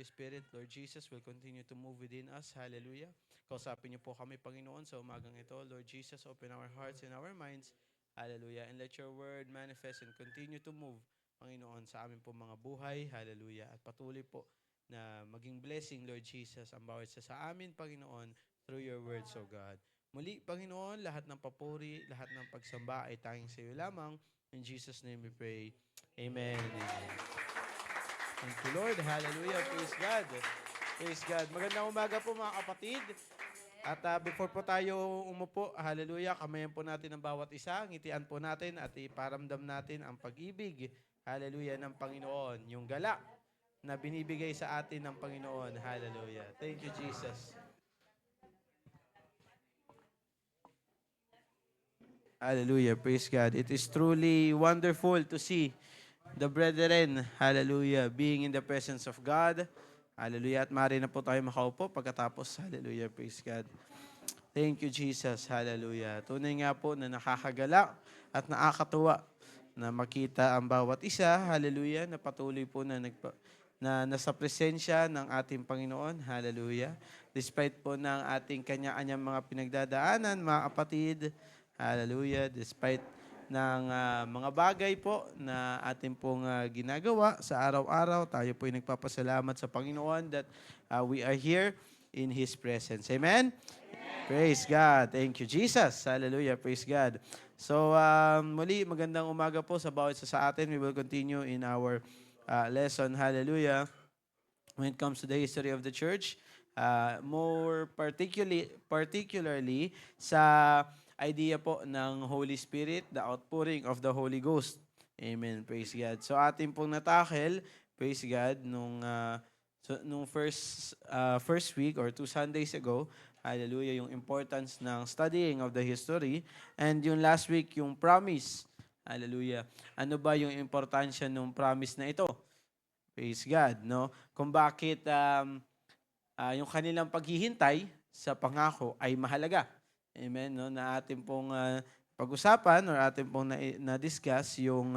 Spirit, Lord Jesus, will continue to move within us. Hallelujah. Kausapin niyo po kami, Panginoon, sa umagang ito. Lord Jesus, open our hearts and our minds. Hallelujah. And let your word manifest and continue to move, Panginoon, sa amin po mga buhay. Hallelujah. At patuloy po na maging blessing, Lord Jesus, ang bawat isa sa amin, Panginoon, through your words, O God. Muli, Panginoon, lahat ng papuri, lahat ng pagsamba ay tanging sa iyo lamang. In Jesus' name we pray. Amen. Amen. Thank you, Lord. Hallelujah. Praise God. Praise God. Magandang umaga po mga kapatid. At before po tayo umupo, hallelujah, kamayan po natin ang bawat isa, ngitian po natin at iparamdam natin ang pag-ibig, hallelujah, ng Panginoon. Yung gala na binibigay sa atin ng Panginoon. Hallelujah. Thank you, Jesus. Hallelujah. Praise God. It is truly wonderful to see the brethren, hallelujah, being in the presence of God. Hallelujah. At maaari na po tayo makaupo pagkatapos. Hallelujah. Praise God. Thank you, Jesus. Hallelujah. Tunay nga po na nakakagala at nakakatuwa na makita ang bawat isa. Hallelujah. Na patuloy po na nasa presensya ng ating Panginoon. Hallelujah. Despite po ng ating kanya-kanyang mga pinagdadaanan, mga kapatid. Hallelujah. Despite ng mga bagay po na ating pong ginagawa sa araw-araw, tayo po ay nagpapasalamat sa Panginoon that we are here in His presence. Amen? Praise God. Thank you, Jesus. Hallelujah. Praise God. So, muli, magandang umaga po sa bawat isa sa atin. We will continue in our lesson. Hallelujah. When it comes to the history of the church, more particularly sa idea po ng Holy Spirit, the outpouring of the Holy Ghost. Amen. Praise God. So, ating pong natakel, praise God, nung first week or 2 Sundays ago, hallelujah, yung importance ng studying of the history. And yung last week, yung promise. Hallelujah. Ano ba yung importansya ng promise na ito? Praise God, no? Kung bakit yung kanilang paghihintay sa pangako ay mahalaga. Amen, no? Na ating pong pag-usapan or ating pong na-discuss yung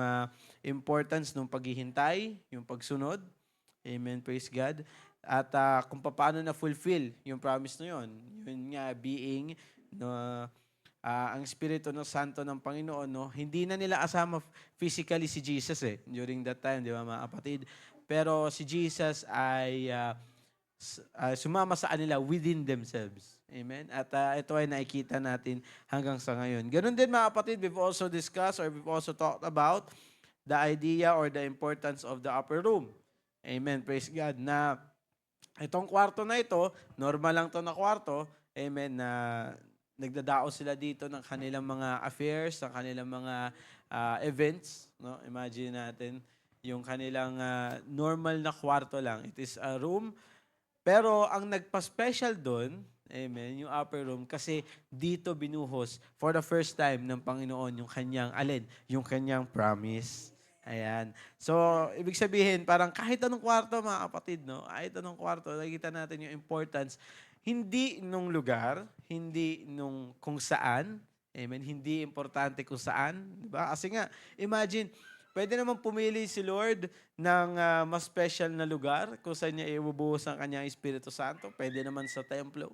importance ng paghihintay, yung pagsunod. Amen, praise God. At kung paano na-fulfill yung promise na yun. Yun nga, being, no, ang Espiritu no Santo ng Panginoon, no, hindi na nila asama physically si Jesus during that time, di ba mga kapatid? Pero si Jesus ay sumama sa kanila within themselves. Amen? At ito ay nakikita natin hanggang sa ngayon. Ganun din mga kapatid, we've also discussed or we've also talked about the idea or the importance of the upper room. Amen. Praise God. Na itong kwarto na ito, normal lang to na kwarto, amen, na nagdadao sila dito ng kanilang mga affairs, ng kanilang mga events. No? Imagine natin yung kanilang normal na kwarto lang. It is a room. Pero ang nagpa-special doon, amen, yung upper room, kasi dito binuhos for the first time ng Panginoon yung kanyang, yung kanyang promise. Ayan. So, ibig sabihin, parang kahit anong kwarto, mga kapatid, no? Kahit anong kwarto, nakikita natin yung importance. Hindi nung lugar, hindi nung kung saan, amen, hindi importante kung saan, di ba? Kasi nga, imagine, pwede naman pumili si Lord ng mas special na lugar kung saan niya ibubuhos ang kanyang Espiritu Santo. Pwede naman sa templo.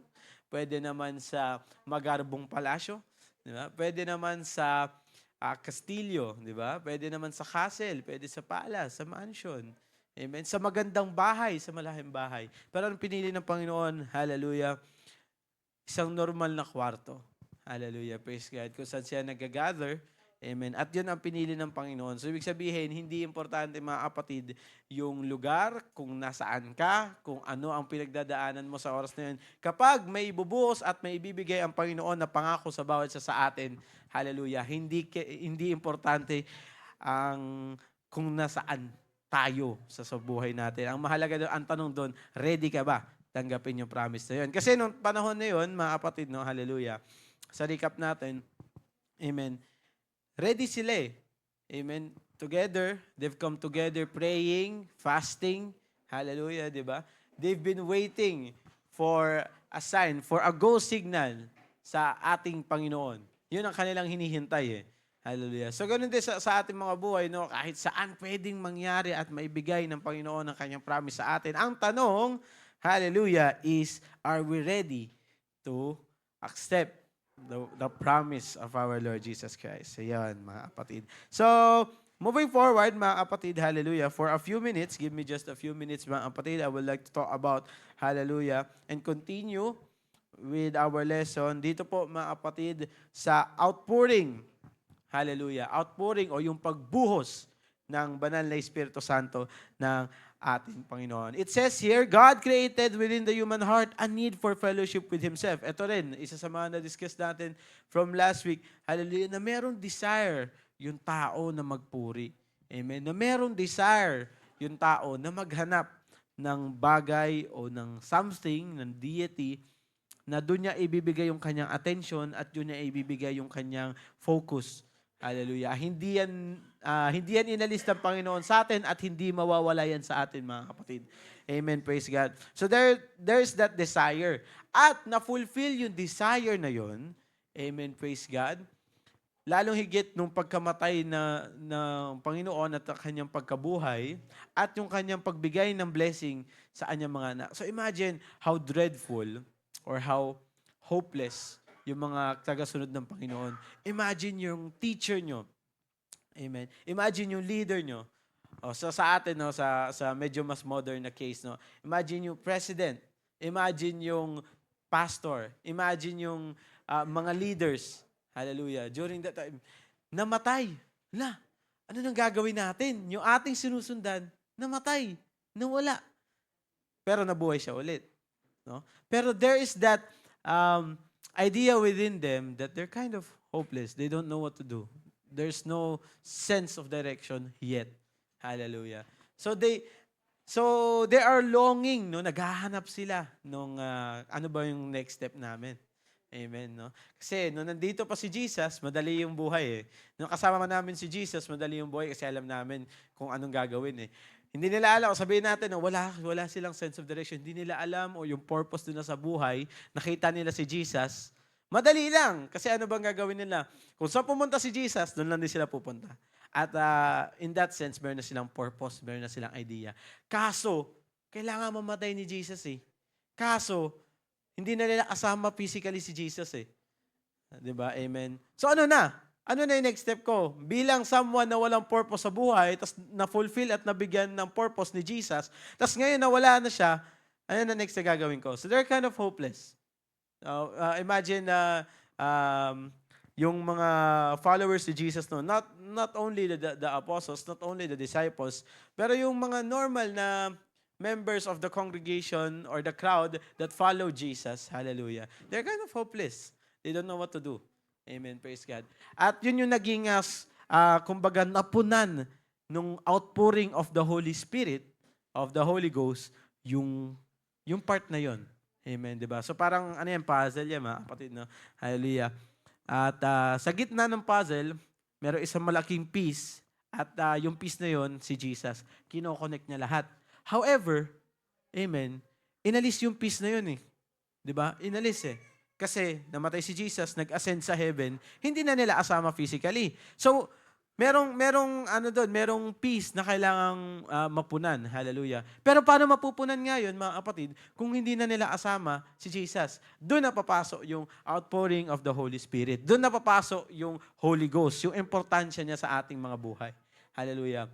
Pwede naman sa magarbong palasyo. Di ba? Pwede naman sa kastilyo. Di ba? Pwede naman sa castle. Pwede sa palace, sa mansion. Amen. Sa magandang bahay, sa malahing bahay. Pero ang pinili ng Panginoon, hallelujah, isang normal na kwarto. Hallelujah. Praise God. Kung saan siya nag-gather. Amen. At yun ang pinili ng Panginoon. So, ibig sabihin, hindi importante mga kapatid, yung lugar, kung nasaan ka, kung ano ang pinagdadaanan mo sa oras na yun. Kapag may ibubuhos at may ibibigay ang Panginoon na pangako sa bawat isa sa atin, hallelujah, hindi importante ang kung nasaan tayo sa buhay natin. Ang mahalaga doon, ang tanong doon, ready ka ba tanggapin yung promise na yun? Kasi nung panahon na yun, mga kapatid, no, hallelujah, sa recap natin, amen, ready sila Amen. Together, they've come together praying, fasting. Hallelujah, di ba? They've been waiting for a sign, for a go signal sa ating Panginoon. Yun ang kanilang hinihintay Hallelujah. So, ganun din sa ating mga buhay, no? Kahit saan pwedeng mangyari at maibigay ng Panginoon ang kanyang promise sa atin. Ang tanong, hallelujah, is, are we ready to accept the promise of our Lord Jesus Christ? Ayan, mga kapatid. So, moving forward, mga kapatid, hallelujah, for a few minutes, give me just a few minutes, mga kapatid, I would like to talk about, hallelujah, and continue with our lesson. Dito po, mga kapatid, sa outpouring, hallelujah, outpouring o yung pagbuhos ng banal na Espiritu Santo ng ating Panginoon. It says here, God created within the human heart a need for fellowship with Himself. Ito rin, isa sa mga na-discuss natin from last week, hallelujah, na merong desire yung tao na magpuri. Amen. Na merong desire yung tao na maghanap ng bagay o ng something, ng deity, na doon niya ibibigay yung kanyang attention at doon niya ibibigay yung kanyang focus. Hallelujah. Hindi yan inalis ng Panginoon sa atin at hindi mawawala yan sa atin, mga kapatid. Amen. Praise God. So there's that desire. At na-fulfill yung desire na yon. Amen. Praise God. Lalong higit nung pagkamatay ng Panginoon at kanyang pagkabuhay at yung kanyang pagbigay ng blessing sa kanyang mga anak. So imagine how dreadful or how hopeless yung mga tagasunod ng Panginoon. Imagine yung teacher nyo. Amen. Imagine yung leader nyo. So sa atin, no, sa medyo mas modern na case, no, imagine yung president. Imagine yung pastor. Imagine yung mga leaders. Hallelujah. During that time, namatay. Ano nang gagawin natin? Yung ating sinusundan, namatay. Nawala. Pero nabuhay siya ulit. No? Pero there is that idea within them that they're kind of hopeless. They don't know what to do. There's no sense of direction yet. Hallelujah. So they are longing, no? Naghahanap sila nung ano ba yung next step namin. Amen, no? Kasi nung nandito pa si Jesus, madali yung buhay eh. Nung kasama namin si Jesus, madali yung buhay kasi alam namin kung anong gagawin eh. Hindi nila alam, sabihin natin, no, wala silang sense of direction. Hindi nila alam o yung purpose nila sa buhay, nakita nila si Jesus, madali lang. Kasi ano bang gagawin nila? Kung saan pumunta si Jesus, doon lang din sila pupunta. At in that sense, meron na silang purpose, meron na silang idea. Kaso, kailangan mamatay ni Jesus eh. Kaso, hindi na nila kasama physically si Jesus eh. Diba? Amen. So ano na? Ano na yung next step ko? Bilang someone na walang purpose sa buhay, tapos na-fulfill at nabigyan ng purpose ni Jesus, tapos ngayon nawala na siya, ano na next na gagawin ko? So they're kind of hopeless. Imagine yung mga followers ni Jesus, no, not only the apostles, not only the disciples, pero yung mga normal na members of the congregation or the crowd that follow Jesus, hallelujah, they're kind of hopeless. They don't know what to do. Amen, praise God. At yun yung naging, kumbaga, napunan nung outpouring of the Holy Spirit, of the Holy Ghost, yung part na yon. Amen, di ba? So parang, ano yan, puzzle yan, mga kapatid, no? Hallelujah. At sa gitna ng puzzle, meron isang malaking piece, at yung piece na yon, si Jesus. Kinoconnect niya lahat. However, amen, inalis yung piece na yun eh. Di ba? Inalis eh. Kasi namatay si Jesus, nag-ascend sa heaven, hindi na nila asama physically. So, merong peace na kailangang mapunan. Hallelujah. Pero paano mapupunan nga yun, mga kapatid, kung hindi na nila asama si Jesus? Doon na papasok yung outpouring of the Holy Spirit. Doon na papasok yung Holy Ghost, yung importansya niya sa ating mga buhay. Hallelujah.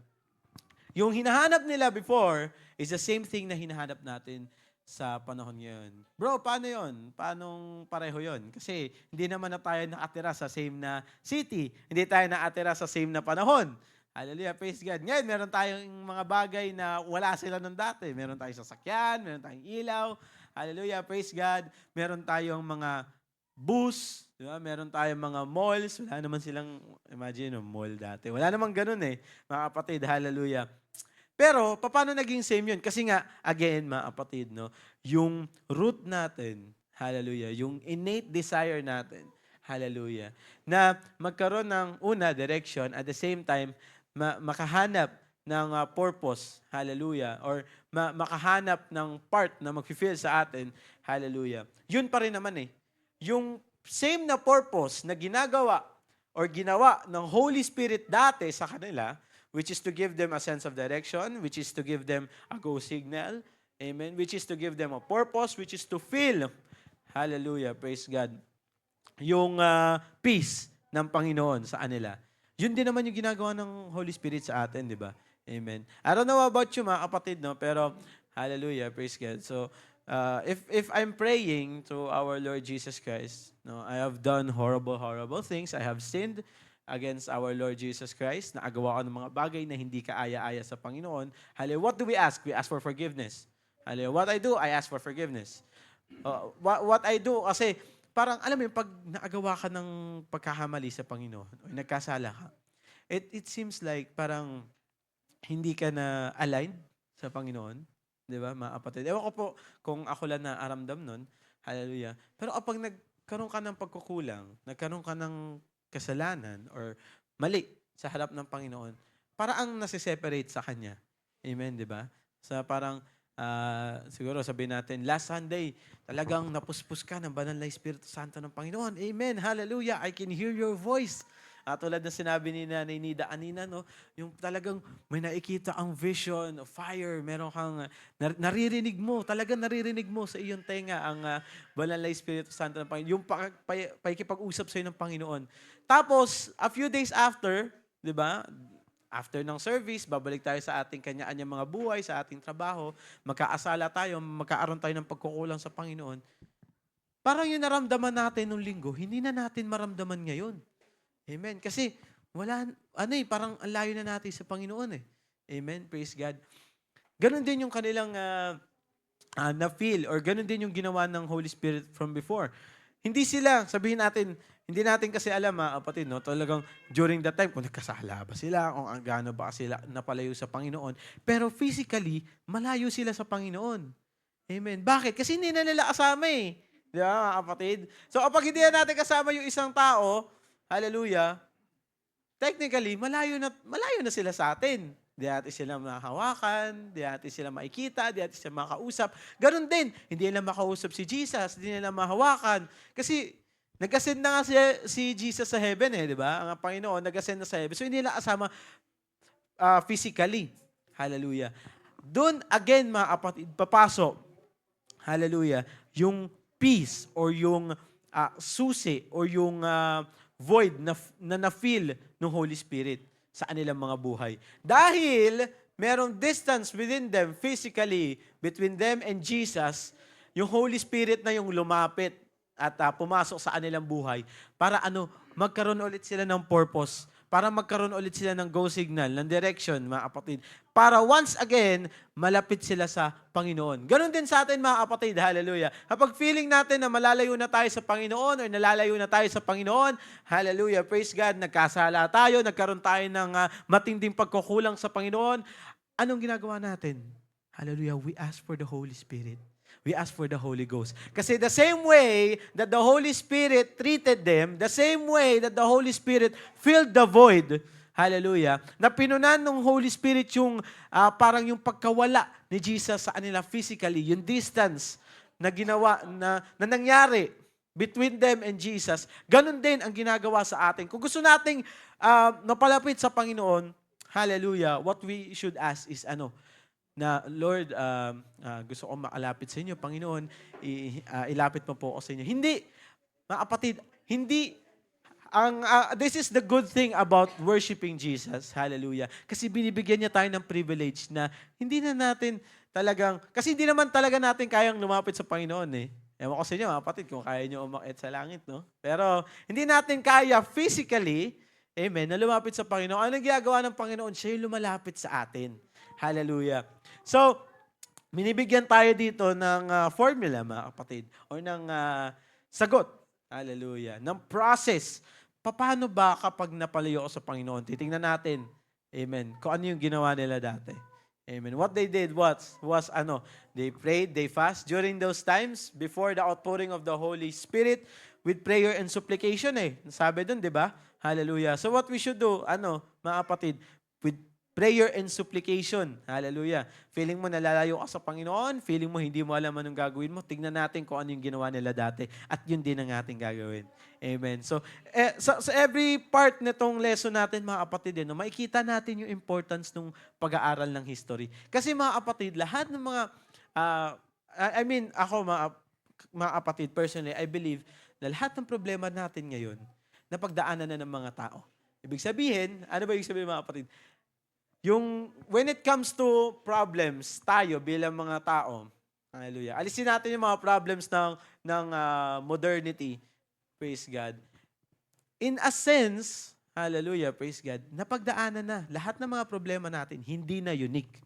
Yung hinahanap nila before is the same thing na hinahanap natin sa panahon ngayon. Bro, paano yon? Paanong pareho yon? Kasi hindi naman na tayo nakatira sa same na city. Hindi tayo nakatira sa same na panahon. Hallelujah, praise God. Ngayon, meron tayong mga bagay na wala sila nung dati. Meron tayong sasakyan, meron tayong ilaw. Hallelujah, praise God. Meron tayong mga bus, di ba? Meron tayong mga malls. Wala naman silang, imagine, mall dati. Wala naman ganun eh, mga kapatid. Hallelujah. Pero, paano naging same yun? Kasi nga, again, mga kapatid, no, yung root natin, hallelujah, yung innate desire natin, hallelujah, na magkaroon ng direction, at the same time, makahanap ng purpose, hallelujah, or makahanap ng part na mag-fulfill sa atin, hallelujah. Yun pa rin naman eh. Yung same na purpose na ginagawa or ginawa ng Holy Spirit dati sa kanila, which is to give them a sense of direction, which is to give them a go signal, amen, which is to give them a purpose, which is to feel, hallelujah, praise God, yung peace ng Panginoon sa kanila. Yun din naman yung ginagawa ng Holy Spirit sa atin, di ba? Amen. I don't know about you, mga kapatid, no? Pero, hallelujah, praise God. So, if I'm praying to our Lord Jesus Christ, no, I have done horrible things. I have sinned against our Lord Jesus Christ. Naagawa ko ng mga bagay na hindi kaaya-aya sa Panginoon. Hallelujah. What do we ask? We ask for forgiveness. Hallelujah. What I do, I ask for forgiveness. What I do, kasi parang, alam mo yung pag naagawa ka ng pagkakamali sa Panginoon, o nagkasala ka, it seems like parang hindi ka na aligned sa Panginoon. Di ba, mga kapatid? Ewan ko po kung ako lang na aramdam nun. Hallelujah. Pero kapag nagkaroon ka ng pagkukulang, nagkaroon ka ng kasalanan or mali sa harap ng Panginoon, para ang nasiseparate sa Kanya. Amen, di ba? Sa parang, siguro sabihin natin, last Sunday, talagang napuspos ka ng banal na Espiritu Santo ng Panginoon. Amen, hallelujah, I can hear your voice. Tulad na sinabi ni Nanay Nida kanina, no, yung talagang may nakikita ang vision of fire, meron kang naririnig mo, talagang naririnig mo sa iyong tenga ang banal na Espiritu Santo ng Panginoon, yung pakikipag-usap sa iyo ng Panginoon. Tapos, a few days after, di ba, after ng service, babalik tayo sa ating kanya-kanyang mga buhay, sa ating trabaho, magkaasala tayo, magkaaroon tayo ng pagkukulang sa Panginoon. Parang yung naramdaman natin nung linggo, hindi na natin maramdaman ngayon. Amen. Kasi parang ang layo na natin sa Panginoon eh. Amen. Praise God. Ganon din yung kanilang na-feel or ganon din yung ginawa ng Holy Spirit from before. Hindi sila, sabihin natin, hindi natin kasi alam kapatid, no? Talagang during that time, kung nagkasala ba sila, kung gaano ba sila napalayo sa Panginoon. Pero physically, malayo sila sa Panginoon. Amen. Bakit? Kasi hindi na nila kasama eh. Di ba, mga kapatid? So kapag hindi na natin kasama yung isang tao, hallelujah, technically, malayo na sila sa atin. Di natin sila makahawakan, di natin sila makikita, di natin sila makausap. Ganon din, hindi nila makausap si Jesus, hindi nila mahawakan. Kasi nag-ascend na nga si Jesus sa heaven di ba? Ang Panginoon, nag-ascend na sa heaven. So hindi nila kasama physically. Hallelujah. Doon, again, mga kapatid, papasok, hallelujah, yung peace or yung susi or yung void na na-feel ng Holy Spirit sa kanilang mga buhay. Dahil merong distance within them physically between them and Jesus, yung Holy Spirit na yung lumapit at pumasok sa kanilang buhay para magkaroon ulit sila ng purpose, para magkaroon ulit sila ng go signal, ng direction, mga kapatid. Para once again, malapit sila sa Panginoon. Ganon din sa atin, mga kapatid. Hallelujah. Kapag feeling natin na malalayo na tayo sa Panginoon or nalalayo na tayo sa Panginoon, hallelujah, praise God, nagkasala tayo, nagkaroon tayo ng matinding pagkukulang sa Panginoon, anong ginagawa natin? Hallelujah, we ask for the Holy Spirit. We ask for the Holy Ghost. Kasi the same way that the Holy Spirit treated them, the same way that the Holy Spirit filled the void, hallelujah, na pinunan ng Holy Spirit yung parang yung pagkawala ni Jesus sa kanila physically, yung distance na ginawa, na nangyari between them and Jesus, ganun din ang ginagawa sa atin. Kung gusto nating napalapit sa Panginoon, hallelujah, what we should ask is na, Lord, gusto ko makalapit sa inyo, Panginoon, ilapit mo po ako sa inyo. Hindi, mga kapatid, hindi, this is the good thing about worshiping Jesus, hallelujah, kasi binibigyan niya tayo ng privilege na hindi na natin talagang, kasi hindi naman talaga natin kayang lumapit sa Panginoon Ewan ko sa inyo, mga kapatid, kung kaya nyo umakyat sa langit, no? Pero, hindi natin kaya physically, amen, na lumapit sa Panginoon. Anong ginagawa ng Panginoon? Siya yung lumalapit sa atin. Hallelujah. So, binibigyan tayo dito ng formula, mga kapatid, o ng sagot. Hallelujah. Ng process. Paano ba kapag napalayo ako sa Panginoon? Titingnan natin. Amen. Kung ano yung ginawa nila dati. Amen. What they did was they prayed, they fast during those times before the outpouring of the Holy Spirit with prayer and supplication Sabi dun, di ba? Hallelujah. So what we should do, mga kapatid, with Prayer and supplication. Hallelujah. Feeling mo nalalayo ka sa Panginoon, feeling mo hindi mo alam anong gagawin mo, tignan natin kung ano yung ginawa nila dati at yun din ang ating gagawin. Amen. So, sa every part nitong lesson natin, mga kapatid, no, makikita natin yung importance ng pag-aaral ng history. Kasi mga kapatid, lahat ng mga, ako mga kapatid, personally, I believe na lahat ng problema natin ngayon, napagdaanan na ng mga tao. Ibig sabihin, ano ba ibig sabihin mga kapatid? When it comes to problems, tayo bilang mga tao, hallelujah, alisin natin yung mga problems ng modernity, praise God. In a sense, hallelujah, praise God, napagdaanan na. Lahat ng mga problema natin, hindi na unique.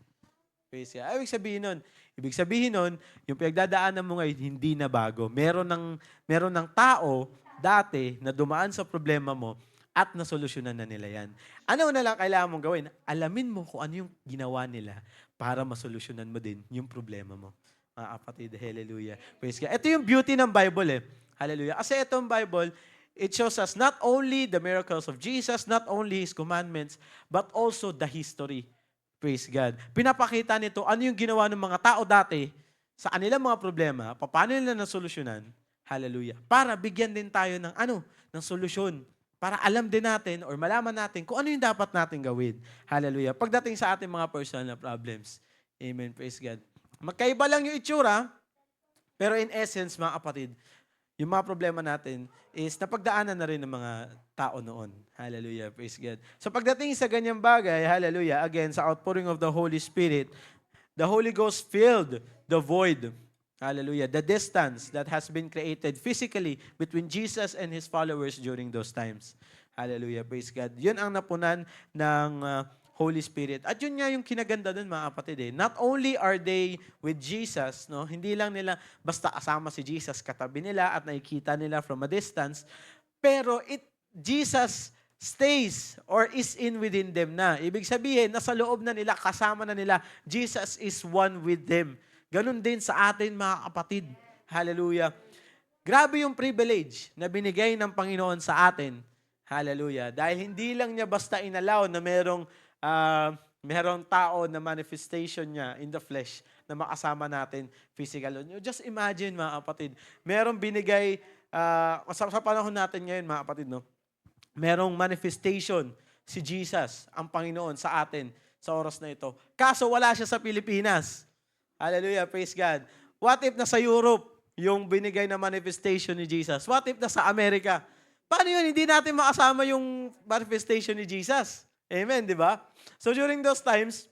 Praise God. Ibig sabihin nun, yung pinagdadaanan mo ngayon, hindi na bago. Meron ng tao dati na dumaan sa problema mo, at nasolusyonan na nila yan. Ano na lang kailangan mong gawin? Alamin mo kung ano yung ginawa nila para masolusyonan mo din yung problema mo. Mga kapatid, hallelujah. Praise God. Ito yung beauty ng Bible Hallelujah. Kasi itong Bible, it shows us not only the miracles of Jesus, not only His commandments, but also the history. Praise God. Pinapakita nito ano yung ginawa ng mga tao dati sa kanilang mga problema, paano nila nasolusyonan. Hallelujah. Para bigyan din tayo ng solusyon. Para alam din natin or malaman natin kung ano yung dapat natin gawin. Hallelujah. Pagdating sa ating mga personal problems. Amen. Praise God. Magkaiba lang yung itsura, pero in essence, mga kapatid, yung mga problema natin is napagdaanan na rin ng mga tao noon. Hallelujah. Praise God. So pagdating sa ganyang bagay, hallelujah, again, sa outpouring of the Holy Spirit, the Holy Ghost filled the void. Hallelujah. The distance that has been created physically between Jesus and His followers during those times. Hallelujah. Praise God. Yun ang napunan ng Holy Spirit. At yun nga yung kinaganda dun, mga kapatid. Not only are they with Jesus, no, hindi lang nila basta kasama si Jesus, katabi nila at nakikita nila from a distance, pero Jesus stays or is in within them na. Ibig sabihin, nasa loob na nila, kasama na nila. Jesus is one with them. Ganon din sa atin, mga kapatid. Hallelujah. Grabe yung privilege na binigay ng Panginoon sa atin. Hallelujah. Dahil hindi lang niya basta inalaw na merong tao na manifestation niya in the flesh na makasama natin physical. Just imagine, mga kapatid, merong binigay, sa panahon natin ngayon, mga kapatid, no? Merong manifestation si Jesus, ang Panginoon, sa atin sa oras na ito. Kaso wala siya sa Pilipinas. Hallelujah, praise God. What if nasa Europe yung binigay na manifestation ni Jesus? What if nasa Amerika? Paano yun? Hindi natin makasama yung manifestation ni Jesus. Amen, di ba? So during those times,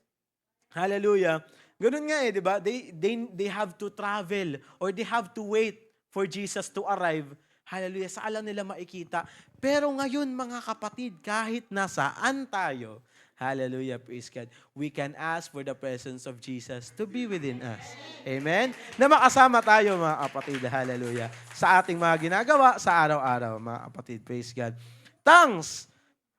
hallelujah, ganun nga di ba? They have to travel or they have to wait for Jesus to arrive. Hallelujah, saan lang nila makikita. Pero ngayon, mga kapatid, kahit nasaan tayo, hallelujah, praise God, we can ask for the presence of Jesus to be within us. Amen? Na makasama tayo, mga kapatid, hallelujah, sa ating mga ginagawa sa araw-araw, mga kapatid, praise God. Tongues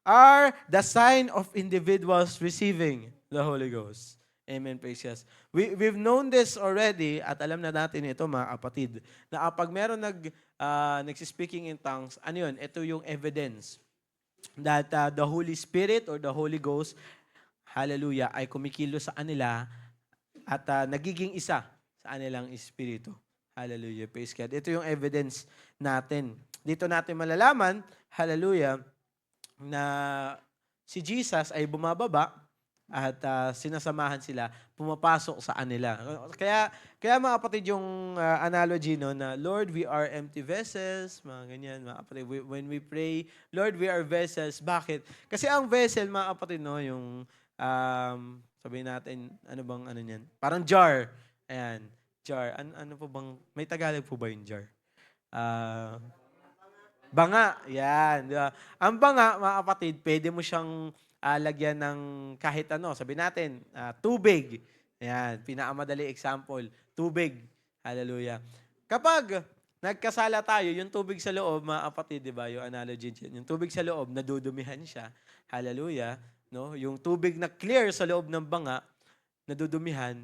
are the sign of individuals receiving the Holy Ghost. Amen, praise God. We've known this already at alam na natin ito, mga kapatid, na kapag meron nagsispeaking in tongues, ano yun? Ito yung evidence that the Holy Spirit or the Holy Ghost, hallelujah, ay kumikilo sa kanila at nagiging isa sa kanilang espiritu. Hallelujah, praise God. Ito yung evidence natin. Dito natin malalaman, hallelujah, na si Jesus ay bumababa at sinasamahan sila, pumapasok sa kanila. Kaya mga kapatid, yung analogy no, na Lord, we are empty vessels, mga ganyan, mga kapatid. When we pray, Lord, we are vessels. Bakit? Kasi ang vessel, mga kapatid, no, yung sabihin natin, ano niyan? Parang jar. Ayan, jar. Ano po bang, may Tagalog po ba yung jar? Banga. Yan. Di ba? Ang banga, mga kapatid, pwede mo siyang lagyan ng kahit ano. Sabi natin, tubig. Ayan, pinakamadali example. Tubig. Hallelujah. Kapag nagkasala tayo, yung tubig sa loob, mga kapatid, di ba, yung analogy dyan, yung tubig sa loob, nadudumihan siya. Hallelujah. No? Yung tubig na clear sa loob ng banga, nadudumihan,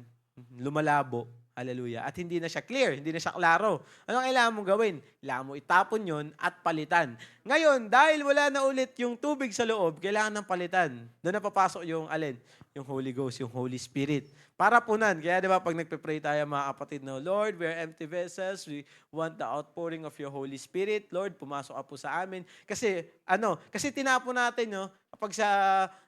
lumalabo. Hallelujah. At hindi na siya clear, hindi na siya klaro. Anong kailangan mong gawin? Kailangan mo itapon yon at palitan. Ngayon, dahil wala na ulit yung tubig sa loob, kailangan ng palitan. Doon na papasok yung alin? Yung Holy Ghost, yung Holy Spirit. Para punan. Kaya di ba pag nagpe-pray tayo mga kapatid, no, Lord, we are empty vessels. We want the outpouring of your Holy Spirit. Lord, pumasok ka po sa amin. Kasi tinapon natin, no, kapag sa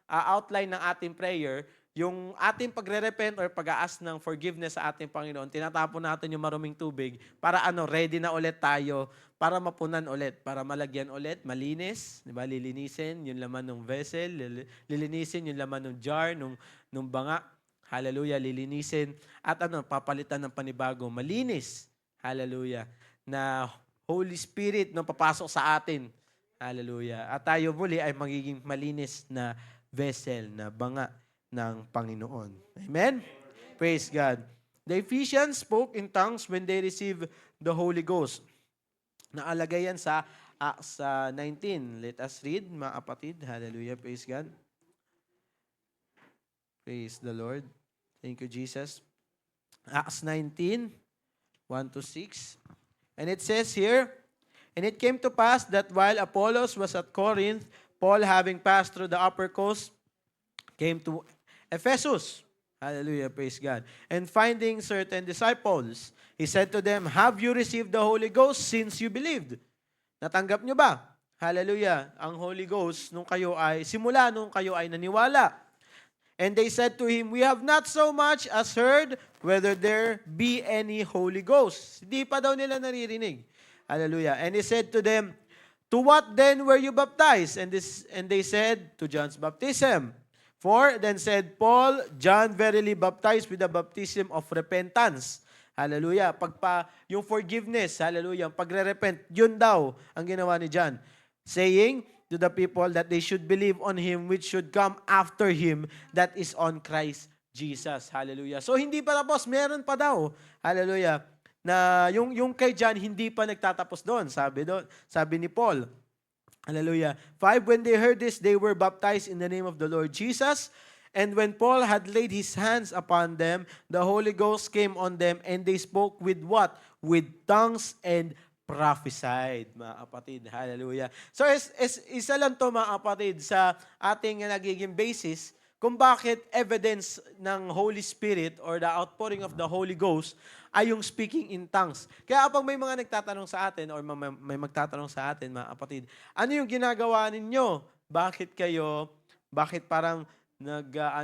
outline ng ating prayer, yung ating pagre-repent or pag-aas ng forgiveness sa ating Panginoon, tinatapon natin yung maruming tubig para ready na ulit tayo para mapunan ulit, para malagyan ulit, malinis, di ba? Lilinisin yung laman ng vessel, lilinisin yung laman ng jar, nung banga. Hallelujah, lilinisin at papalitan ng panibago, malinis. Hallelujah. Na Holy Spirit na papasok sa atin. Hallelujah. At tayo muli ay magiging malinis na vessel, na banga ng Panginoon. Amen? Praise God. The Ephesians spoke in tongues when they received the Holy Ghost. Naalagay yan sa Acts 19. Let us read, mga kapatid. Hallelujah. Praise God. Praise the Lord. Thank you, Jesus. Acts 19, 1-6. And it says here, and it came to pass that while Apollos was at Corinth, Paul, having passed through the upper coast, came to Ephesus. Hallelujah, praise God. And finding certain disciples, he said to them, have you received the Holy Ghost since you believed? Natanggap nyo ba? Hallelujah. Ang Holy Ghost, simula nung kayo ay naniwala. And they said to him, we have not so much as heard whether there be any Holy Ghost. Hindi pa daw nila naririnig. Hallelujah. And he said to them, to what then were you baptized? And they said, to John's baptism. For then said Paul, John verily baptized with the baptism of repentance. Hallelujah. Yung forgiveness, hallelujah, yung pagre-repent, yun daw ang ginawa ni John. Saying to the people that they should believe on him which should come after him, that is on Christ Jesus. Hallelujah. So hindi pa tapos, meron pa daw. Hallelujah. Na yung kay John, hindi pa nagtatapos doon. Sabi ni Paul. Hallelujah. 5, when they heard this, they were baptized in the name of the Lord Jesus. And when Paul had laid his hands upon them, the Holy Ghost came on them, and they spoke with what? With tongues and prophesied, mga kapatid. Hallelujah. So, isa lang to, mga kapatid, sa ating nagiging basis kung bakit evidence ng Holy Spirit or the outpouring of the Holy Ghost ay yung speaking in tongues. Kaya kapag may mga nagtatanong sa atin or may magtatanong sa atin, mga kapatid, ano yung ginagawa ninyo? Bakit parang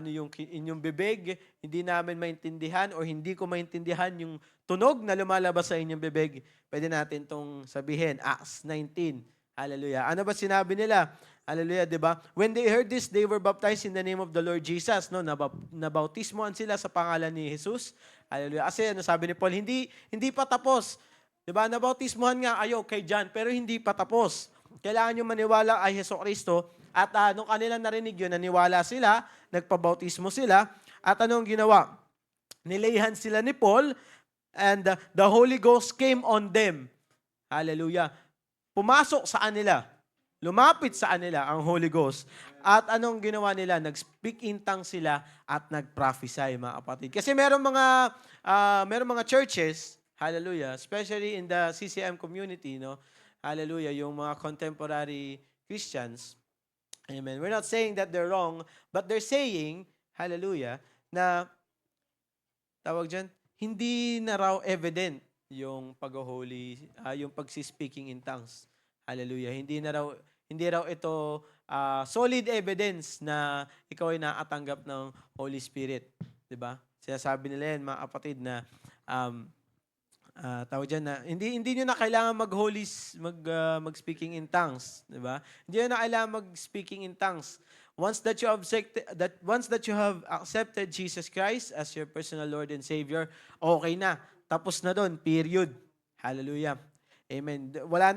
yung inyong bibig, hindi namin maintindihan or hindi ko maintindihan yung tunog na lumalabas sa inyong bibig? Pwede natin itong sabihin, Acts 19. Hallelujah. Ano ba sinabi nila? Hallelujah, di ba? When they heard this, they were baptized in the name of the Lord Jesus. No? Nabautismoan sila sa pangalan ni Jesus. Hallelujah. Kasi sabi ni Paul, hindi pa tapos. Di ba? Nabautismohan nga kayo kay John, pero hindi pa tapos. Kailangan nyo maniwala ay Jesucristo. At nung kanila narinig yun, naniwala sila, nagpabautismo sila. At anong ginawa? Nilayhan sila ni Paul, and the Holy Ghost came on them. Hallelujah. Pumasok sa kanila. Lumapit sa kanila ang Holy Ghost. At anong ginawa nila? Nag-speak in tongues sila at nag-prophesy, mga kapatid. Kasi merong mga churches, hallelujah, especially in the CCM community, no? Hallelujah, yung mga contemporary Christians. Amen. We're not saying that they're wrong, but they're saying, hallelujah, na tawag dyan, hindi na raw evident yung pag-holy, yung pag-speaking in tongues. Hallelujah. Hindi raw ito solid evidence na ikaw ay nakatanggap ng Holy Spirit. 'Di ba? Sinasabi nila yan, mga kapatid, na tawag dyan na hindi niyo na kailangan mag-speaking in tongues, 'di ba? Hindi niyo na kailangan mag-speaking in tongues. Once that you have accepted Jesus Christ as your personal Lord and Savior, okay na. Tapos na doon, period. Hallelujah. Amen. Wala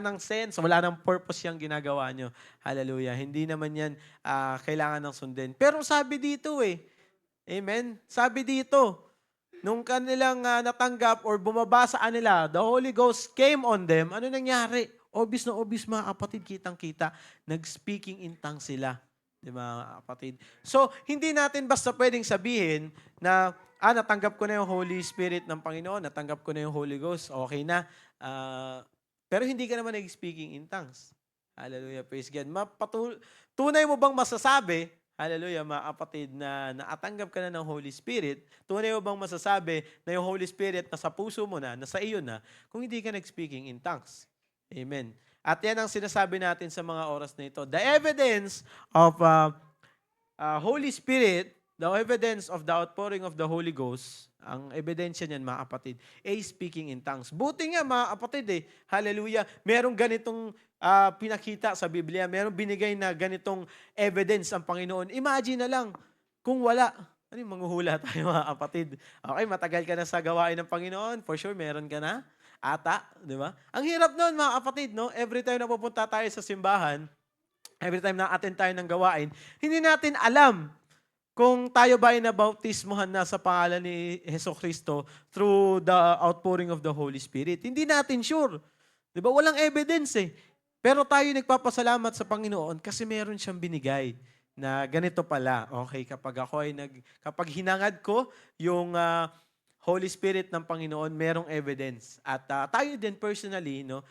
nang sense, wala nang purpose yung ginagawa nyo. Hallelujah. Hindi naman yan kailangan ng sundin. Pero sabi dito amen, sabi dito, nung kanilang natanggap or bumaba sa kanila, the Holy Ghost came on them, ano nangyari? Obvious na obvious, mga kapatid, kitang-kita, nag-speaking in tongues sila. Di ba, mga kapatid? So, hindi natin basta pwedeng sabihin na natanggap ko na yung Holy Spirit ng Panginoon, natanggap ko na yung Holy Ghost, okay na. Pero hindi ka naman nag-speaking in tongues. Hallelujah, praise God. Tunay mo bang masasabi, hallelujah, mga kapatid, na naatanggap ka na ng Holy Spirit? Tunay mo bang masasabi na yung Holy Spirit nasa puso mo na, nasa iyo na, kung hindi ka nag-speaking in tongues? Amen. At yan ang sinasabi natin sa mga oras na ito. The evidence of Holy Spirit, the evidence of the outpouring of the Holy Ghost, ang ebidensya niyan, mga kapatid, ay speaking in tongues. Buti nga, mga kapatid, hallelujah, merong ganitong pinakita sa Biblia, merong binigay na ganitong evidence ang Panginoon. Imagine na lang, kung wala, manghuhula tayo, mga kapatid. Okay, matagal ka na sa gawain ng Panginoon, for sure, meron ka na. Ata, di ba? Ang hirap noon, mga kapatid, no? Every time na pupunta tayo sa simbahan, every time na attend tayo ng gawain, hindi natin alam kung tayo ba ay nabautismohan na sa pangalan ni Jesucristo through the outpouring of the Holy Spirit. Hindi natin sure. Di ba? Walang evidence eh. Pero tayo nagpapasalamat sa Panginoon kasi meron siyang binigay na ganito pala. Okay, kapag hinangad ko yung Holy Spirit ng Panginoon, merong evidence. At tayo din personally, no,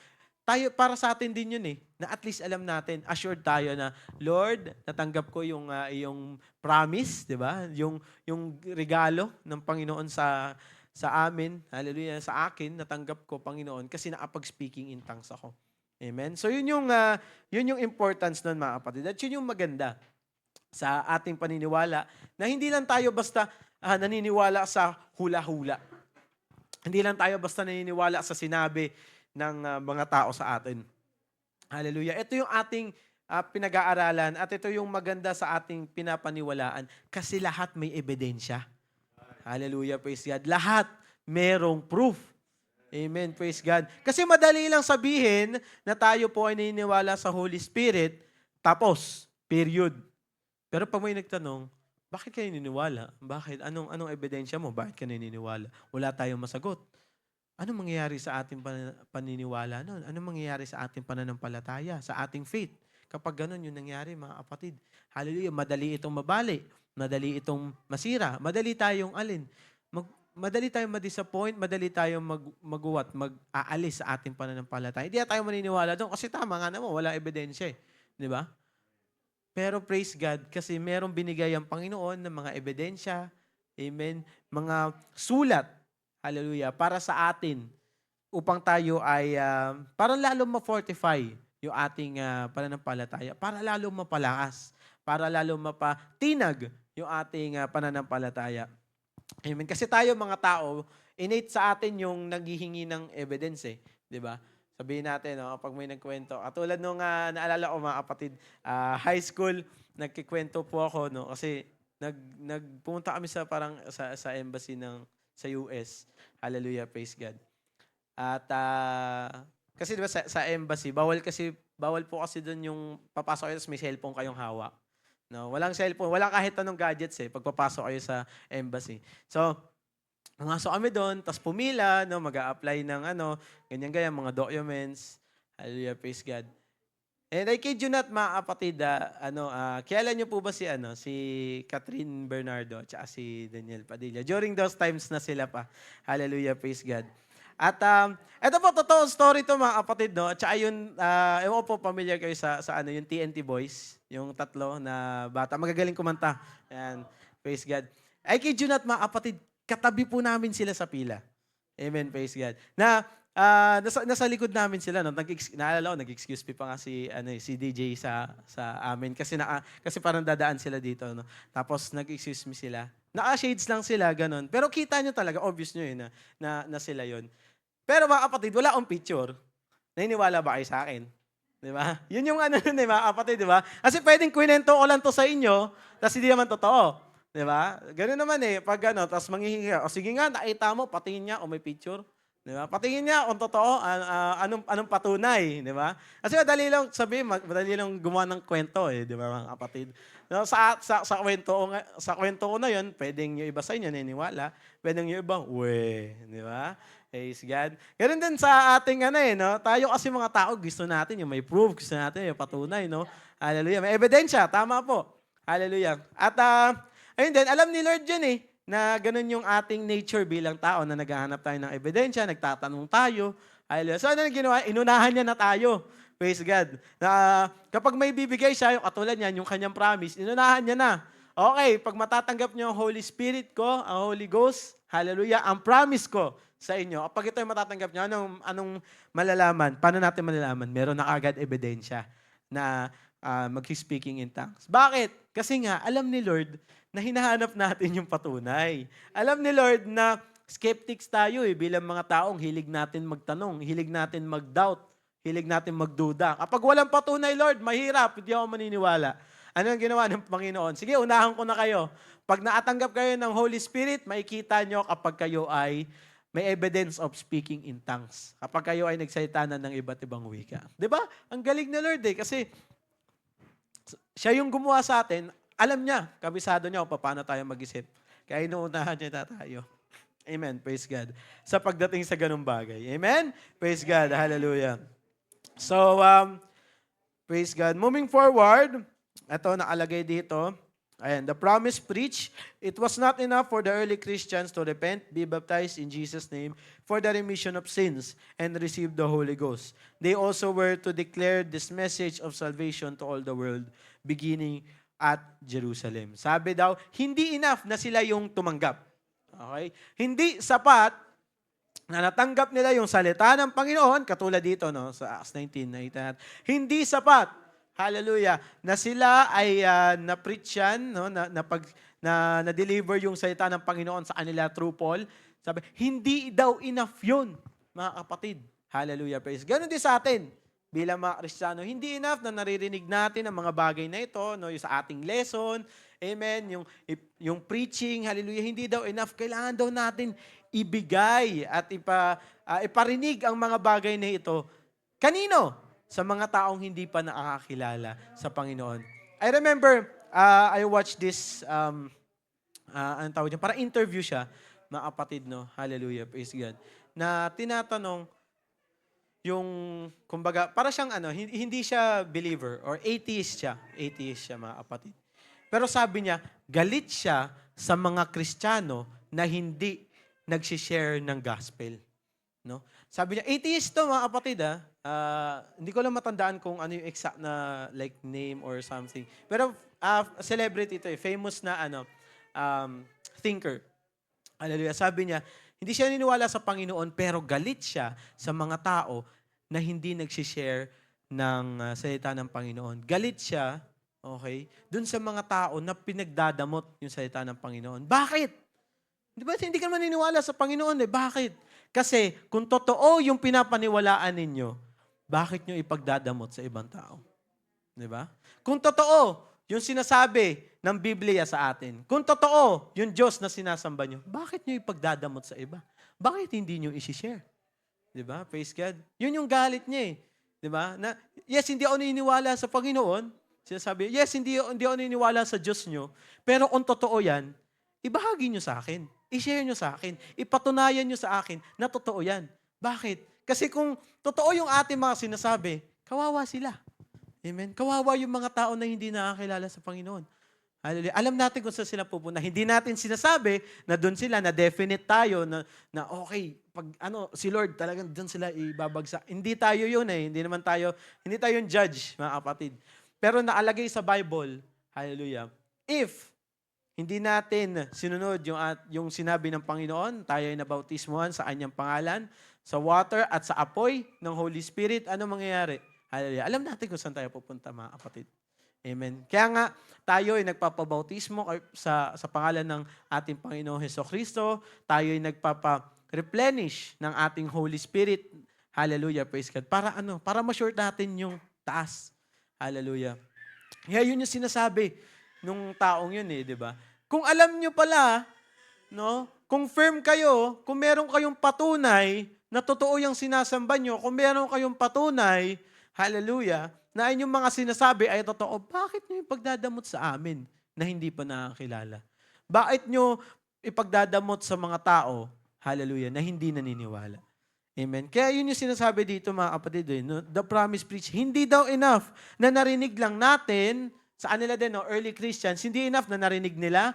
tayo, para sa atin din yun na at least alam natin, assured tayo na, Lord, natanggap ko yung iyong promise, di ba? Yung regalo ng Panginoon sa amin, hallelujah, sa akin, natanggap ko, Panginoon, kasi nakapag-speaking in tongues ako. Amen? So yun yung importance nun, mga kapatid. At yun yung maganda sa ating paniniwala, na hindi lang tayo basta naniniwala sa hula-hula. Hindi lang tayo basta naniniwala sa sinabi ng mga tao sa atin. Hallelujah. Ito yung ating pinag-aaralan at ito yung maganda sa ating pinapaniwalaan kasi lahat may ebidensya. Hallelujah, praise God. Lahat merong proof. Amen, praise God. Kasi madali lang sabihin na tayo po ay naniniwala sa Holy Spirit, tapos, period. Pero pag may nagtanong, bakit kayo naniniwala? Bakit? Anong ebidensya mo? Bakit ka naniniwala? Wala tayong masagot. Anong mangyayari sa ating paniniwala nun? Anong mangyayari sa ating pananampalataya, sa ating faith? Kapag ganun yung nangyari, mga kapatid. Hallelujah, madali itong mabali, madali itong masira, madali tayong madali tayong ma-disappoint, madali tayong mag-aalis sa ating pananampalataya. Hindi tayo maniniwala doon kasi tama nga naman, wala ebidensya eh. Di ba? Pero praise God, kasi merong binigay ang Panginoon ng mga ebidensya, amen, mga sulat, hallelujah, para sa atin, upang tayo ay, para lalo ma-fortify yung ating pananampalataya, para lalo mapalakas, para lalo mapatinag yung ating pananampalataya. Amen. Kasi tayo mga tao, innate sa atin yung naghihingi ng evidence eh. Di ba? Sabihin natin, no, pag may nagkwento. Katulad nung naalala ko mga kapatid, high school, nagkikwento po ako, no, kasi nagpunta kami sa parang sa embassy sa US. Hallelujah, praise God. At kasi diba sa embassy, bawal po kasi doon yung papasok kayo tapos may cellphone kayong hawak. No, walang cellphone, walang kahit anong gadgets pagpapasok kayo sa embassy. So, pumasok kami doon, tapos pumila, no, mag-a-apply ng ganyan-ganyan, mga documents. Hallelujah, praise God. And I kid you not, mga kapatid, kilala niyo po ba si Catherine Bernardo at si Daniel Padilla? During those times na sila pa. Hallelujah, praise God. At ito po, totoo story to mga kapatid, no? At saka yun, ewan po, familiar kayo sa yung TNT Boys, yung tatlo na bata. Magagaling kumanta. Ayan, praise God. I kid you not, mga kapatid, katabi po namin sila sa pila. Amen, praise God. Na, nasa likod namin sila, no? Naalala ko, nag-excuse me pa nga si DJ sa amin kasi parang dadaan sila dito, no? Tapos nag-excuse me sila. Naka-shades lang sila, ganun. Pero kita nyo talaga, obvious nyo na sila yon. Pero mga kapatid, wala akong picture. Naniniwala ba kayo sa akin? Di ba? Yun yung mga kapatid, di ba? Kasi pwedeng kwento ko lang to sa inyo, tapos hindi naman totoo. Di ba? Ganun naman pag tapos manghihingi, o sige nga, nakita mo, patingin niya, o may picture. Di ba? Patingin niya kung totoo, anong patunay, di ba? Kasi madali lang sabihin, madali lang gumawa ng kwento di ba mga kapatid? No, sa kwento ko na yun, pwedeng yung iba sa inyo naniniwala, pwedeng yung iba, di ba? Praise God. Ganun din sa ating no? Tayo kasi mga tao, gusto natin yung may proof, gusto natin yung patunay, no? Hallelujah. May ebidensya, tama po. Hallelujah. At ayun din, alam ni Lord yun na ganun yung ating nature bilang tao na naghahanap tayo ng ebidensya, nagtatanong tayo. Hallelujah. So ano ginawa? Inunahan niya na tayo. Praise God. Na kapag may bibigay siya, yung katulad niyan, yung kanyang promise, inunahan niya na. Okay, pag matatanggap niyo ang Holy Spirit ko, ang Holy Ghost, hallelujah, ang promise ko sa inyo, kapag ito ay matatanggap niyo, anong malalaman? Paano natin malalaman? Meron na agad ebidensya na mag-speaking in tongues. Bakit? Kasi nga, alam ni Lord na hinahanap natin yung patunay. Alam ni Lord na skeptics tayo bilang mga taong hilig natin magtanong, hilig natin mag-doubt, hilig natin magduda. Kapag walang patunay, Lord, mahirap, hindi ako maniniwala. Ano ang ginawa ng Panginoon? Sige, unahan ko na kayo. Pag naatanggap kayo ng Holy Spirit, makikita nyo kapag kayo ay may evidence of speaking in tongues. Kapag kayo ay nagsalita na ng iba't ibang wika. 'Di ba? Ang galing na Lord kasi siya yung gumawa sa atin, alam niya, kabisado niya kung paano tayo mag-isip. Kaya inuunahan niya na tayo. Amen. Praise God. Sa pagdating sa ganung bagay. Amen? Praise God. Hallelujah. So, praise God. Moving forward, ito nakalagay dito. Ayan, the promise preached, it was not enough for the early Christians to repent, be baptized in Jesus' name for the remission of sins, and receive the Holy Ghost. They also were to declare this message of salvation to all the world, beginning at Jerusalem. Sabi daw, hindi enough na sila yung tumanggap. Okay? Hindi sapat na natanggap nila yung salita ng Panginoon, katulad dito no, sa Acts 19, nakita natin. Hindi sapat, hallelujah, na sila ay na-preach yan, no, na-deliver yung salita ng Panginoon sa kanila through Paul. Sabi, hindi daw enough yun, mga kapatid. Hallelujah, praise. Ganon din sa atin, bilang mga Kristiyano. Hindi enough na naririnig natin ang mga bagay na ito, no, yung sa ating lesson, amen, yung preaching, hallelujah, hindi daw enough. Kailangan daw natin ibigay at iparinig ang mga bagay na ito. Kanino? Sa mga taong hindi pa nakakakilala sa Panginoon. I remember, I watched this, anong tawag niya? Para interview siya, mga kapatid, no? Hallelujah, praise God. Na tinatanong, yung, kumbaga, para siyang hindi siya believer or atheist siya, mga kapatid. Pero sabi niya, galit siya sa mga Kristiyano na hindi nagsishare ng gospel. No? Sabi niya, atheist to mga kapatid hindi ko lang matandaan kung ano yung exact na like name or something. Pero celebrity ito famous na thinker. Hallelujah. Sabi niya, hindi siya niniwala sa Panginoon pero galit siya sa mga tao na hindi nagsishare ng salita ng Panginoon. Galit siya, okay, dun sa mga tao na pinagdadamot yung salita ng Panginoon. Bakit? Di ba? Hindi ka naman niniwala sa Panginoon Bakit? Kasi kung totoo yung pinapaniwalaan ninyo, bakit nyo ipagdadamot sa ibang tao? Di ba? Kung totoo yung sinasabi ng Biblia sa atin, kung totoo yung Diyos na sinasamba nyo, bakit nyo ipagdadamot sa iba? Bakit hindi nyo isi-share? Di ba? Praise God. Yun yung galit niya Di ba? Na, yes, hindi ako naniniwala sa Panginoon. Sinasabi, yes, hindi ako naniniwala sa Diyos nyo. Pero kung totoo yan, ibahagi nyo sa akin. I-share nyo sa akin. Ipatunayan nyo sa akin na totoo yan. Bakit? Kasi kung totoo yung ating mga sinasabi, kawawa sila. Amen? Kawawa yung mga tao na hindi nakakilala sa Panginoon. Hallelujah. Alam natin kung saan sila pupunta. Hindi natin sinasabi na doon sila, na definite tayo, na okay, pag si Lord talagang doon sila ibabagsak. Hindi tayo yun Hindi tayo yung judge, mga kapatid. Pero naalagay sa Bible, hallelujah, if hindi natin sinunod yung sinabi ng Panginoon, tayo ay nabautismuhan sa Kanyang pangalan, sa water at sa apoy ng Holy Spirit, ano mangyayari? Hallelujah. Alam natin kung saan tayo pupunta, mga kapatid. Amen. Kaya nga, tayo ay nagpapabautismo sa pangalan ng ating Panginoong Hesukristo. Tayo ay nagpapa-replenish ng ating Holy Spirit. Hallelujah. Praise God. Para ma-sure natin yung taas. Hallelujah. Kaya yun yung sinasabi nung taong yun di ba? Kung alam nyo pala, no, kung firm kayo, kung meron kayong patunay na totoo yung sinasamba nyo, kung meron kayong patunay, hallelujah, na inyong mga sinasabi ay totoo, bakit nyo ipagdadamot sa amin na hindi pa nakakilala? Bakit nyo ipagdadamot sa mga tao, hallelujah, na hindi naniniwala? Amen. Kaya yun yung sinasabi dito, mga kapatid, no? The promise preach, hindi daw enough na narinig lang natin sa kanila din, no, early Christians, hindi enough na narinig nila,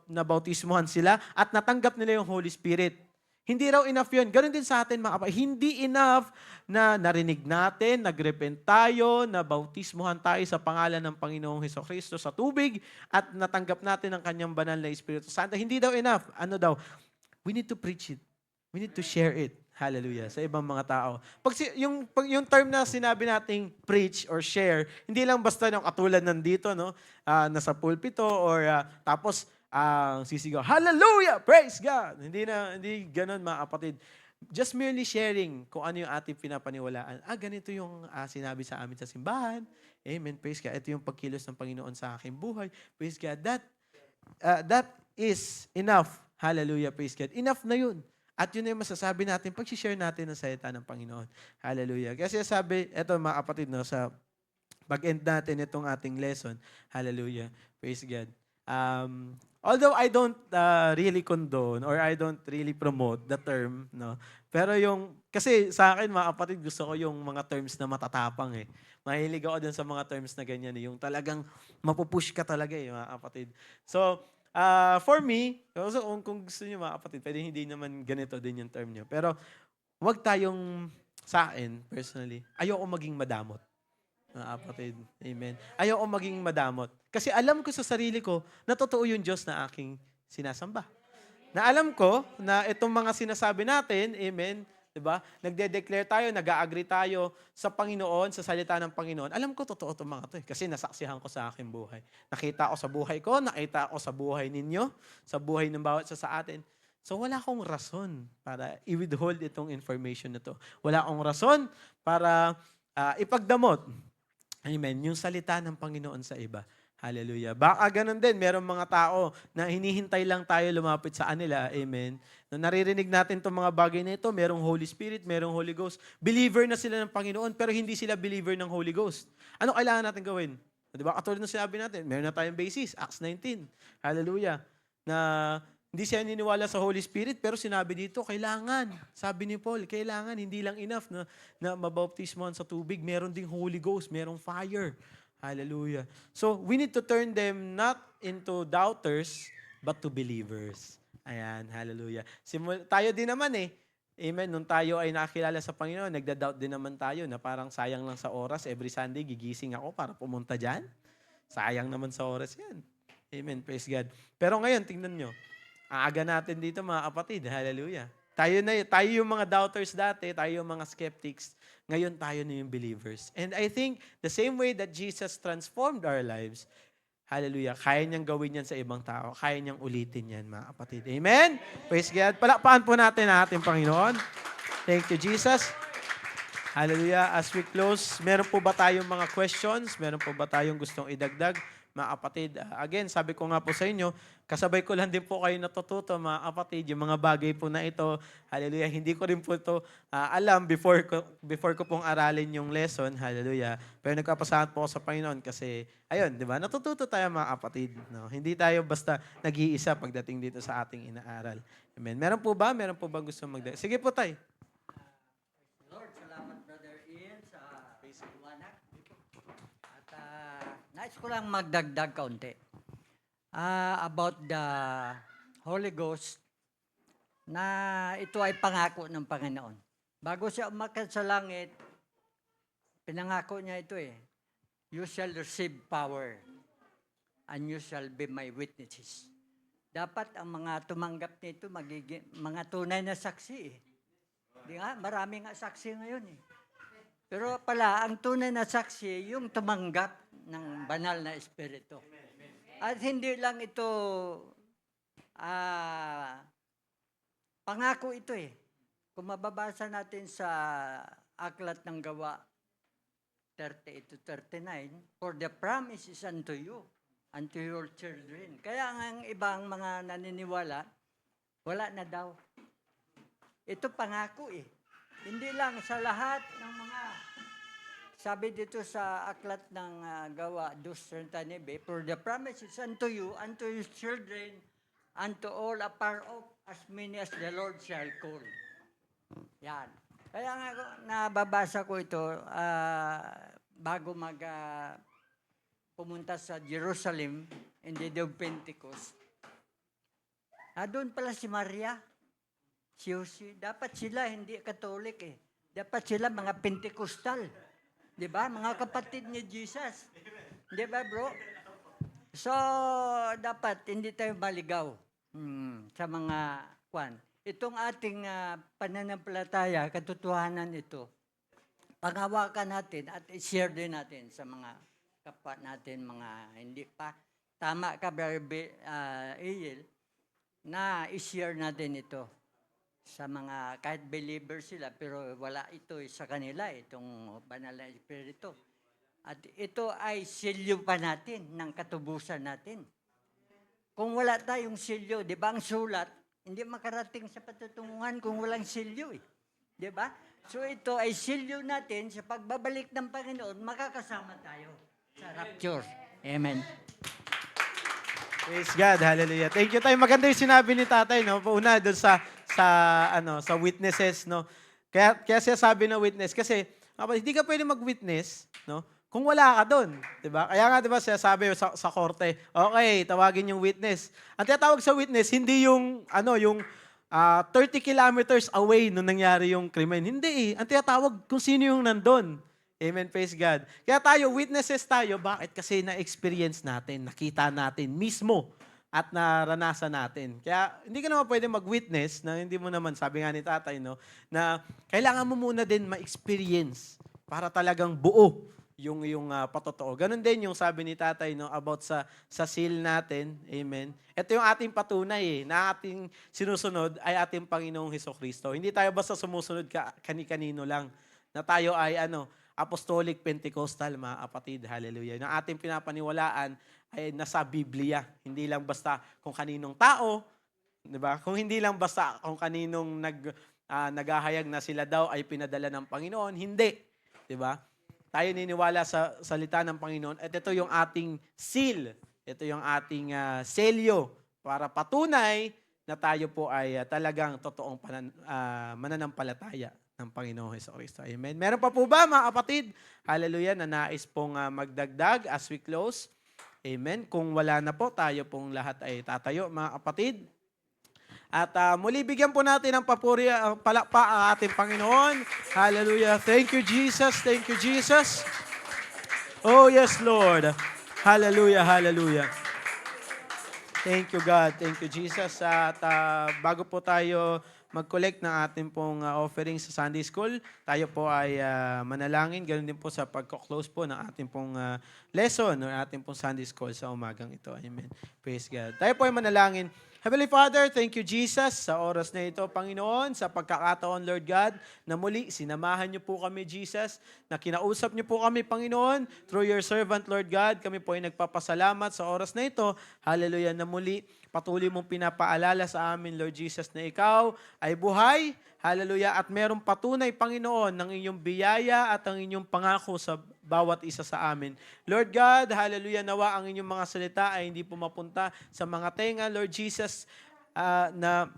nabautismuhan sila, at natanggap nila yung Holy Spirit. Hindi raw enough yun. Ganon din sa atin, mga kapatid. Hindi enough na narinig natin, nagrepent tayo, nabautismuhan tayo sa pangalan ng Panginoong Hesukristo sa tubig, at natanggap natin ang kanyang banal na Espiritu Santo. Hindi daw enough. Ano daw? We need to preach it. We need to share it. Hallelujah. Sa ibang mga tao. Yung term na sinabi nating preach or share, hindi lang basta yung katulad nandito, no? Nasa pulpito or tapos sisigaw, hallelujah, praise God. Hindi ganoon, mga kapatid. Just merely sharing kung ano yung ating pinapaniwalaan. Ganito yung sinabi sa amin sa simbahan. Amen, praise God. Ito yung pagkilos ng Panginoon sa aking buhay. Praise God. That is enough. Hallelujah, praise God. Enough na yun. At yun yung masasabi natin pag share natin ang salita ng Panginoon. Hallelujah. Kasi sabi, eto mga kapatid, no, sa pag-end natin itong ating lesson. Hallelujah. Praise God. Although I don't really condone or I don't really promote the term, no. Pero kasi sa akin mga kapatid, gusto ko yung mga terms na matatapang eh. Mahilig ako dun sa mga terms na ganyan eh. Yung talagang mapupush ka talaga eh, mga kapatid. So, for me, kung gusto niyo mga kapatid, pwede hindi naman ganito din yung term niyo. Pero, wag tayong, sa akin, personally, ayoko maging madamot. Mga kapatid, amen. Ayoko maging madamot. Kasi alam ko sa sarili ko, na totoo yung Diyos na aking sinasamba. Na alam ko na itong mga sinasabi natin, amen, diba? Nagde-declare tayo, nag-a-agree tayo sa Panginoon, sa salita ng Panginoon. Alam ko, totoo itong mga to eh. Kasi nasaksihan ko sa aking buhay. Nakita ko sa buhay ko, nakita ko sa buhay ninyo, sa buhay ng bawat isa sa atin. So wala akong rason para i-withhold itong information na to. Wala akong rason para ipagdamot. Amen. Yung salita ng Panginoon sa iba. Hallelujah. Baka ganun din, merong mga tao na hinihintay lang tayo lumapit sa kanila. Amen. Nung naririnig natin itong mga bagay na ito, merong Holy Spirit, merong Holy Ghost. Believer na sila ng Panginoon, pero hindi sila believer ng Holy Ghost. Ano kailangan natin gawin? Diba? Katulad ng sinabi natin, meron na tayong basis, Acts 19. Hallelujah. Na hindi siya niniwala sa Holy Spirit, pero sinabi dito, kailangan. Sabi ni Paul, kailangan, hindi lang enough na mabautismohan sa tubig. Meron ding Holy Ghost, merong fire. Hallelujah. So, we need to turn them not into doubters, but to believers. Ayan, hallelujah. Tayo din naman eh. Amen. Nung tayo ay nakakilala sa Panginoon, nagda-doubt din naman tayo na parang sayang lang sa oras. Every Sunday, gigising ako para pumunta dyan. Sayang naman sa oras yan. Amen. Praise God. Pero ngayon, tingnan nyo. Aaga natin dito mga kapatid. Hallelujah. Tayo yung mga doubters dati, tayo yung mga skeptics. Ngayon tayo na yung believers. And I think the same way that Jesus transformed our lives, hallelujah, kaya niyang gawin yan sa ibang tao. Kaya niyang ulitin yan, mga kapatid. Amen? Praise God. Palakpakan po natin ang ating Panginoon. Thank you, Jesus. Hallelujah. As we close, meron po ba tayong mga questions? Meron po ba tayong gustong idagdag? Mga kapatid, again, sabi ko nga po sa inyo, kasabay ko lang din po kayo natututo, mga kapatid, yung mga bagay po na ito, hallelujah, hindi ko rin po ito alam before ko pong aralin yung lesson, hallelujah. Pero nagkapasalamat po ako sa Panginoon kasi, ayun, di ba, natututo tayo mga kapatid. No? Hindi tayo basta nag-iisa pagdating dito sa ating inaaral. Amen. Meron po ba gusto magdagdag? Sige po, tay. Nais ko lang magdagdag kaunti. About the Holy Ghost na ito ay pangako ng Panginoon. Bago siya umakyat sa langit, pinangako niya ito eh. You shall receive power and you shall be my witnesses. Dapat ang mga tumanggap nito magiging mga tunay na saksi eh. Di nga, marami nga saksi ngayon eh. Pero pala, ang tunay na saksi, yung tumanggap ng banal na espiritu. At hindi lang ito pangako ito eh. Kung mababasa natin sa Aklat ng Gawa 38 to 39, for the promise is unto you, unto your children. Kaya ang ibang mga naniniwala, wala na daw. Ito pangako eh. Hindi lang sa lahat ng mga, sabi dito sa Aklat ng Gawa 2:39, for the promise is unto you, unto your children, unto all afar off, as many as the Lord shall call. Yan. Kaya nga nababasa ko ito bago pumunta sa Jerusalem in the day of Pentecost. Doon pala si Maria, si Jose. Dapat sila hindi Katolik eh. Dapat sila mga Pentecostal. Di ba? Mga kapatid ni Jesus. Di ba, bro? So, dapat hindi tayo maligaw sa mga kwan. Itong ating pananampalataya, katotohanan ito, panghawakan natin at i-share din natin sa mga kapwa natin, mga hindi pa. Tama ka, Brother Eyel, na i-share natin ito sa mga, kahit believer sila, pero wala ito sa kanila, itong banal na espiritu. At ito ay silyo pa natin ng katubusan natin. Kung wala tayong silyo, di ba ang sulat, hindi makarating sa patutunguhan kung walang silyo eh. Di ba? So ito ay silyo natin sa pagbabalik ng Panginoon, makakasama tayo sa rapture. Amen. Praise God. Hallelujah. Thank you tayo. Maganda yung sinabi ni tatay, no? Una doon sa witnesses, no? Kaya siya sabi na witness kasi hindi ka pwede mag-witness, no? Kung wala ka doon, 'di ba? Kaya nga 'di ba siya sabi sa korte, okay, tawagin yung witness. Ang tinatawag sa witness hindi yung 30 kilometers away nung nangyari yung krimen. Hindi eh. Ang tinatawag kung sino yung nandun. Amen, praise God. Kaya tayo, witnesses tayo. Bakit? Kasi na-experience natin, nakita natin mismo at naranasan natin. Kaya hindi ka naman pwede mag-witness na hindi mo naman, sabi nga ni tatay, no, na kailangan mo muna din ma-experience para talagang buo yung patotoo. Ganon din yung sabi ni tatay, no, about sa seal natin. Amen. Ito yung ating patunay na ating sinusunod ay ating Panginoong Hesukristo. Hindi tayo basta sumusunod kani-kanino lang. Na tayo ay Apostolic Pentecostal, mga kapatid. Hallelujah. Yung ating pinapaniwalaan ay nasa Biblia. Hindi lang basta kung kaninong tao, di ba? Kung hindi lang basta kung kaninong naghahayag na sila daw ay pinadala ng Panginoon. Hindi. Di ba? Tayo niniwala sa salita ng Panginoon at ito yung ating seal. Ito yung ating selyo para patunay na tayo po ay talagang totoong mananampalataya ng Panginoong Hesukristo. Amen. Meron pa po ba mga kapatid? Hallelujah, na nais pong magdagdag as we close. Amen. Kung wala na po, tayo pong lahat ay tatayo mga kapatid. At muli bigyan po natin ng papuri, palakpa ang ating Panginoon. Hallelujah. Thank you, Jesus. Thank you, Jesus. Oh, yes, Lord. Hallelujah, hallelujah. Thank you, God. Thank you, Jesus. At bago po tayo mag-collect ng ating pong offering sa Sunday School, tayo po ay manalangin. Ganun din po sa pagko-close po ng ating pong lesson or ating pong Sunday School sa umagang ito. Amen. Praise God. Tayo po ay manalangin. Heavenly Father, thank you, Jesus, sa oras na ito, Panginoon, sa pagkakataon, Lord God, na muli, sinamahan niyo po kami, Jesus, na kinausap niyo po kami, Panginoon, through your servant, Lord God. Kami po ay nagpapasalamat sa oras na ito. Hallelujah, na muli, patuloy mong pinapaalala sa amin, Lord Jesus, na ikaw ay buhay, hallelujah, at merong patunay, Panginoon, ng inyong biyaya at ang inyong pangako sa bawat isa sa amin. Lord God, hallelujah, nawa ang inyong mga salita ay hindi po mapunta sa mga tenga, Lord Jesus, na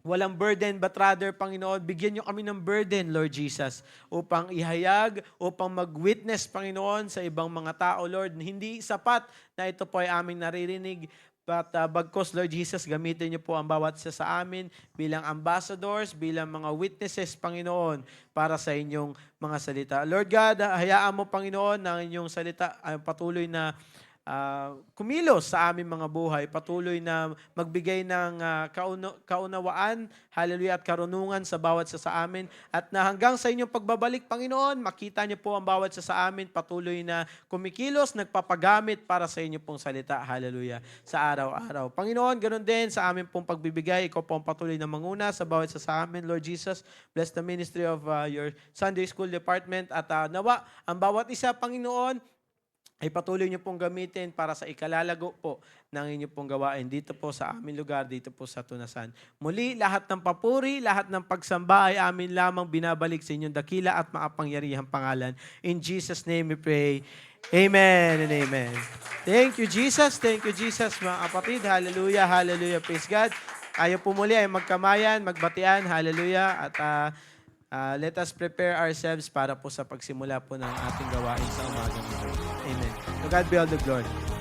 walang burden, but rather, Panginoon, bigyan niyo kami ng burden, Lord Jesus, upang ihayag, upang mag-witness, Panginoon, sa ibang mga tao, Lord. Hindi sapat na ito po ay aming naririnig, but bagkos, Lord Jesus, gamitin niyo po ang bawat isa sa amin bilang ambassadors, bilang mga witnesses, Panginoon, para sa inyong mga salita. Lord God, hayaan mo, Panginoon, na inyong salita ay patuloy na kumilos sa aming mga buhay, patuloy na magbigay ng kaunawaan, hallelujah, at karunungan sa bawat sa amin, at na hanggang sa inyong pagbabalik, Panginoon, makita niyo po ang bawat sa amin, patuloy na kumikilos, nagpapagamit para sa inyo pong salita, hallelujah, sa araw-araw. Panginoon, ganoon din sa amin pong pagbibigay, ikaw po ang patuloy na manguna sa bawat sa amin, Lord Jesus. Bless the ministry of your Sunday School Department, at nawa, ang bawat isa, Panginoon, ay patuloy niyo pong gamitin para sa ikalalago po ng inyo pong gawain dito po sa aming lugar, dito po sa Tunasan. Muli, lahat ng papuri, lahat ng pagsamba ay amin lamang binabalik sa inyong dakila at makapangyarihang pangalan. In Jesus' name we pray. Amen and amen. Thank you, Jesus. Thank you, Jesus, mga kapatid. Hallelujah, hallelujah. Praise God. Ayaw po muli ay magkamayan, magbatian. Hallelujah. At let us prepare ourselves para po sa pagsimula po ng ating gawain sa umagang ito. Amen. To God be all the glory.